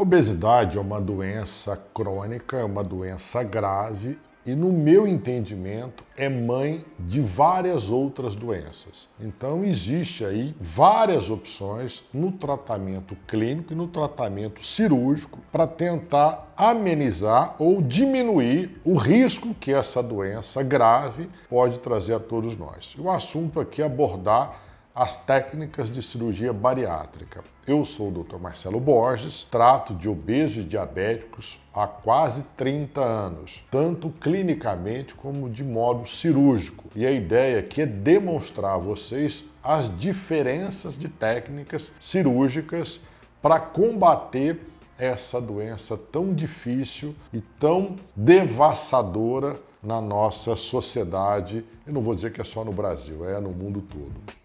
Obesidade é uma doença crônica, é uma doença grave e, no meu entendimento, é mãe de várias outras doenças. Então, existe aí várias opções no tratamento clínico e no tratamento cirúrgico para tentar amenizar ou diminuir o risco que essa doença grave pode trazer a todos nós. O assunto aqui é abordar as técnicas de cirurgia bariátrica. Eu sou o Dr. Marcelo Borges, trato de obesos e diabéticos há quase 30 anos, tanto clinicamente como de modo cirúrgico. E a ideia aqui é demonstrar a vocês as diferenças de técnicas cirúrgicas para combater essa doença tão difícil e tão devastadora na nossa sociedade. Eu não vou dizer que é só no Brasil, é no mundo todo.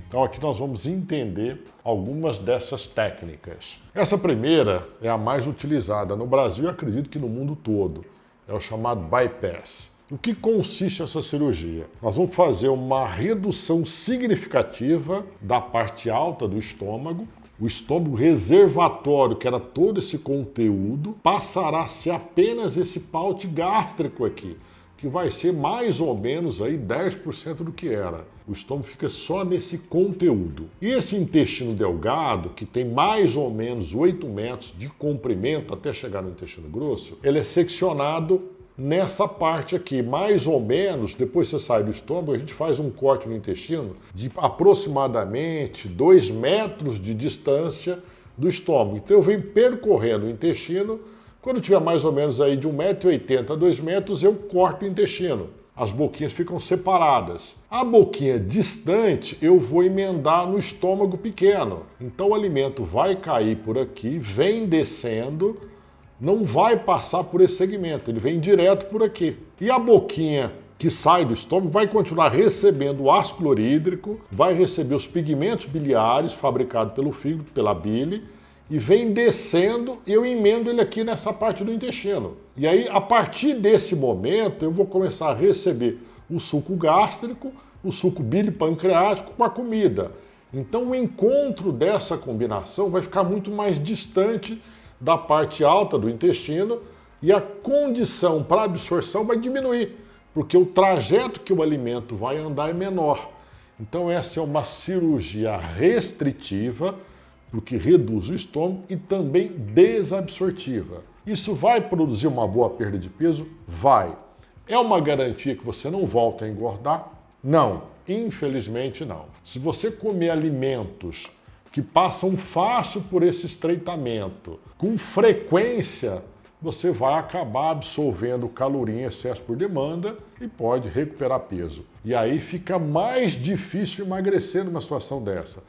Então aqui nós vamos entender algumas dessas técnicas. Essa primeira é a mais utilizada no Brasil e acredito que no mundo todo. É o chamado bypass. O que consiste essa cirurgia? Nós vamos fazer uma redução significativa da parte alta do estômago. O estômago reservatório, que era todo esse conteúdo, passará a ser apenas esse paute gástrico aqui, que vai ser mais ou menos aí 10% do que era. O estômago fica só nesse conteúdo. E esse intestino delgado, que tem mais ou menos 8 metros de comprimento até chegar no intestino grosso, ele é seccionado nessa parte aqui, mais ou menos. Depois você sai do estômago, a gente faz um corte no intestino de aproximadamente 2 metros de distância do estômago. Então eu venho percorrendo o intestino. Quando tiver mais ou menos aí de 1,80 m a 2 metros, eu corto o intestino. As boquinhas ficam separadas. A boquinha distante eu vou emendar no estômago pequeno. Então o alimento vai cair por aqui, vem descendo, não vai passar por esse segmento, ele vem direto por aqui. E a boquinha que sai do estômago vai continuar recebendo o ácido clorídrico, vai receber os pigmentos biliares fabricados pelo fígado, pela bile, e vem descendo e eu emendo ele aqui nessa parte do intestino. E aí, a partir desse momento, eu vou começar a receber o suco gástrico, o suco bilipancreático com a comida. Então, o encontro dessa combinação vai ficar muito mais distante da parte alta do intestino e a condição para absorção vai diminuir, porque o trajeto que o alimento vai andar é menor. Então, essa é uma cirurgia restritiva, porque reduz o estômago, e também desabsortiva. Isso vai produzir uma boa perda de peso? Vai. É uma garantia que você não volta a engordar? Não. Infelizmente não. Se você comer alimentos que passam fácil por esse estreitamento, com frequência, você vai acabar absorvendo caloria em excesso por demanda e pode recuperar peso. E aí fica mais difícil emagrecer numa situação dessa,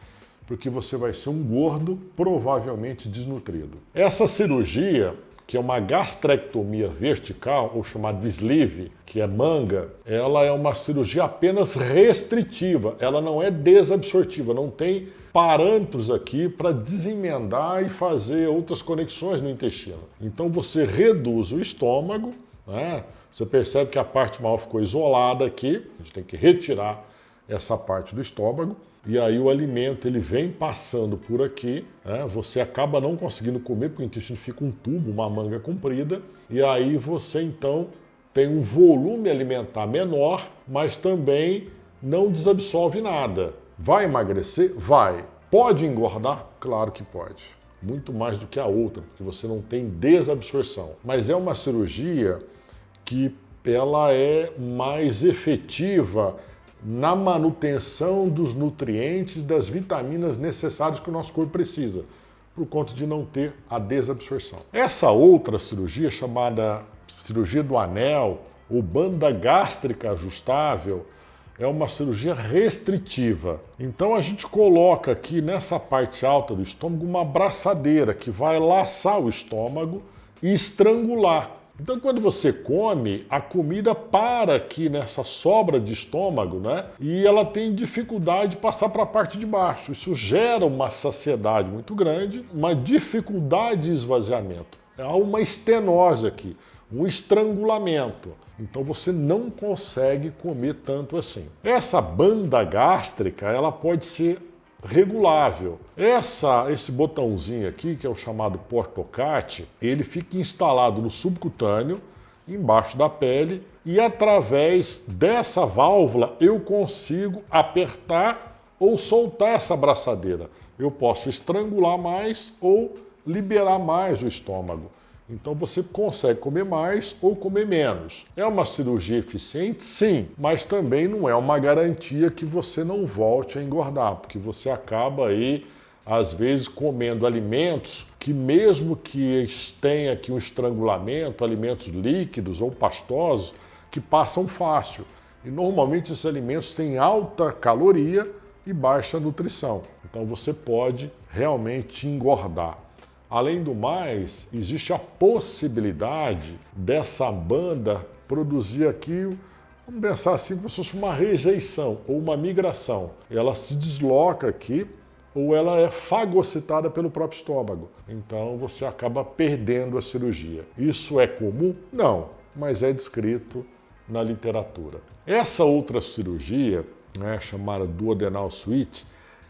porque você vai ser um gordo provavelmente desnutrido. Essa cirurgia, que é uma gastrectomia vertical, ou chamada de sleeve, que é manga, ela é uma cirurgia apenas restritiva, ela não é desabsortiva, não tem parâmetros aqui para desemendar e fazer outras conexões no intestino. Então você reduz o estômago, né? Você percebe que a parte maior ficou isolada aqui, a gente tem que retirar essa parte do estômago. E aí o alimento ele vem passando por aqui, né? Você acaba não conseguindo comer porque o intestino fica um tubo, uma manga comprida, e aí você então tem um volume alimentar menor, mas também não desabsorve nada. Vai emagrecer? Vai. Pode engordar? Claro que pode. Muito mais do que a outra, porque você não tem desabsorção. Mas é uma cirurgia que ela é mais efetiva na manutenção dos nutrientes, das vitaminas necessárias que o nosso corpo precisa, por conta de não ter a desabsorção. Essa outra cirurgia, chamada cirurgia do anel ou banda gástrica ajustável, é uma cirurgia restritiva. Então a gente coloca aqui nessa parte alta do estômago uma braçadeira que vai laçar o estômago e estrangular. Então, quando você come, a comida para aqui nessa sobra de estômago, né? E ela tem dificuldade de passar para a parte de baixo. Isso gera uma saciedade muito grande, uma dificuldade de esvaziamento. Há uma estenose aqui, um estrangulamento. Então, você não consegue comer tanto assim. Essa banda gástrica, ela pode ser regulável. Esse botãozinho aqui, que é o chamado portocate, ele fica instalado no subcutâneo, embaixo da pele, e através dessa válvula eu consigo apertar ou soltar essa abraçadeira. Eu posso estrangular mais ou liberar mais o estômago. Então você consegue comer mais ou comer menos. É uma cirurgia eficiente? Sim, mas também não é uma garantia que você não volte a engordar, porque você acaba aí, às vezes, comendo alimentos que, mesmo que tenha aqui um estrangulamento, alimentos líquidos ou pastosos, que passam fácil. E normalmente esses alimentos têm alta caloria e baixa nutrição. Então você pode realmente engordar. Além do mais, existe a possibilidade dessa banda produzir aqui, vamos pensar assim, como se fosse uma rejeição ou uma migração. Ela se desloca aqui ou ela é fagocitada pelo próprio estômago. Então você acaba perdendo a cirurgia. Isso é comum? Não, mas é descrito na literatura. Essa outra cirurgia, chamada duodenal switch,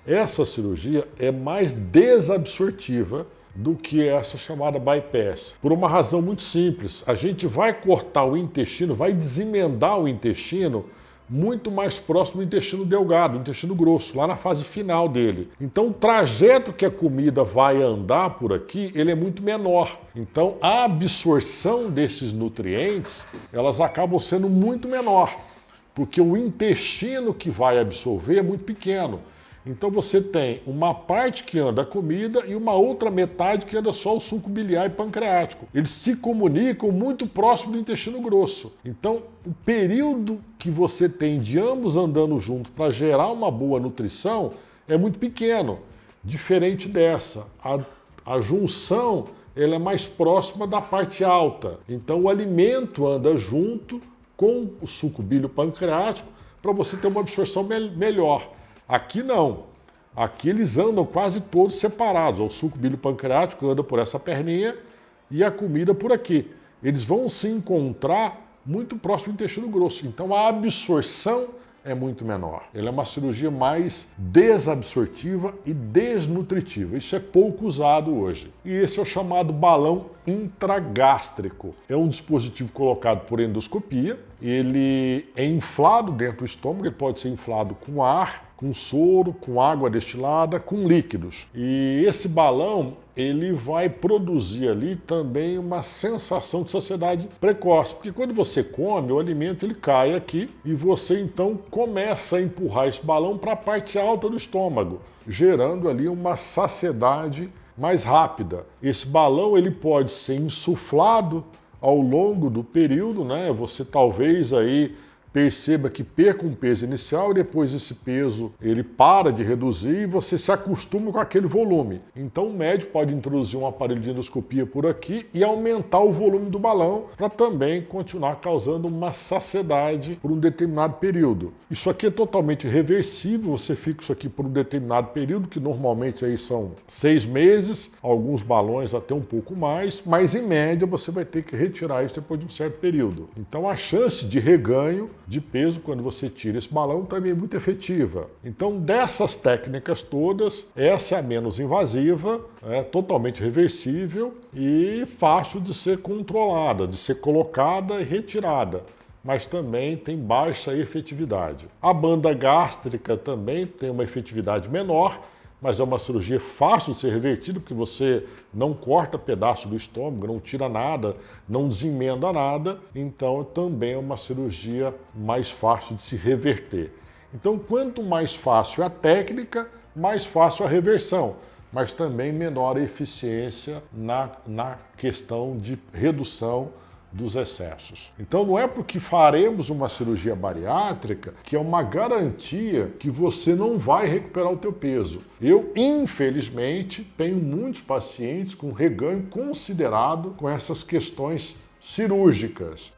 essa cirurgia é mais desabsortiva do que essa chamada bypass. Por uma razão muito simples, a gente vai cortar o intestino, vai desemendar o intestino muito mais próximo do intestino delgado, do intestino grosso, lá na fase final dele. Então o trajeto que a comida vai andar por aqui, ele é muito menor. Então a absorção desses nutrientes, elas acabam sendo muito menor, porque o intestino que vai absorver é muito pequeno. Então você tem uma parte que anda a comida e uma outra metade que anda só o suco biliar e pancreático. Eles se comunicam muito próximo do intestino grosso. Então o período que você tem de ambos andando juntos para gerar uma boa nutrição é muito pequeno. Diferente dessa, a junção ela é mais próxima da parte alta. Então o alimento anda junto com o suco bílio pancreático para você ter uma absorção melhor. Aqui não. Aqui eles andam quase todos separados. O suco bílio pancreático anda por essa perninha e a comida por aqui. Eles vão se encontrar muito próximo do intestino grosso. Então a absorção é muito menor. Ela é uma cirurgia mais desabsortiva e desnutritiva. Isso é pouco usado hoje. E esse é o chamado balão intragástrico. É um dispositivo colocado por endoscopia. Ele é inflado dentro do estômago, ele pode ser inflado com ar, com soro, com água destilada, com líquidos. E esse balão, ele vai produzir ali também uma sensação de saciedade precoce, porque quando você come, o alimento ele cai aqui e você então começa a empurrar esse balão para a parte alta do estômago, gerando ali uma saciedade mais rápida. Esse balão ele pode ser insuflado ao longo do período, Você talvez aí perceba que perca um peso inicial e depois esse peso ele para de reduzir e você se acostuma com aquele volume. Então o médico pode introduzir um aparelho de endoscopia por aqui e aumentar o volume do balão para também continuar causando uma saciedade por um determinado período. Isso aqui é totalmente reversível, você fica isso aqui por um determinado período, que normalmente aí são 6 meses, alguns balões até um pouco mais, mas em média você vai ter que retirar isso depois de um certo período. Então a chance de reganho de peso quando você tira esse balão também é muito efetiva. Então dessas técnicas todas, essa é a menos invasiva, é totalmente reversível e fácil de ser controlada, de ser colocada e retirada, mas também tem baixa efetividade. A banda gástrica também tem uma efetividade menor, mas é uma cirurgia fácil de ser revertida, porque você não corta pedaço do estômago, não tira nada, não desemenda nada, então também é uma cirurgia mais fácil de se reverter. Então, quanto mais fácil a técnica, mais fácil a reversão, mas também menor a eficiência na questão de redução dos excessos. Então não é porque faremos uma cirurgia bariátrica que é uma garantia que você não vai recuperar o teu peso. Eu, infelizmente, tenho muitos pacientes com reganho considerado com essas questões cirúrgicas.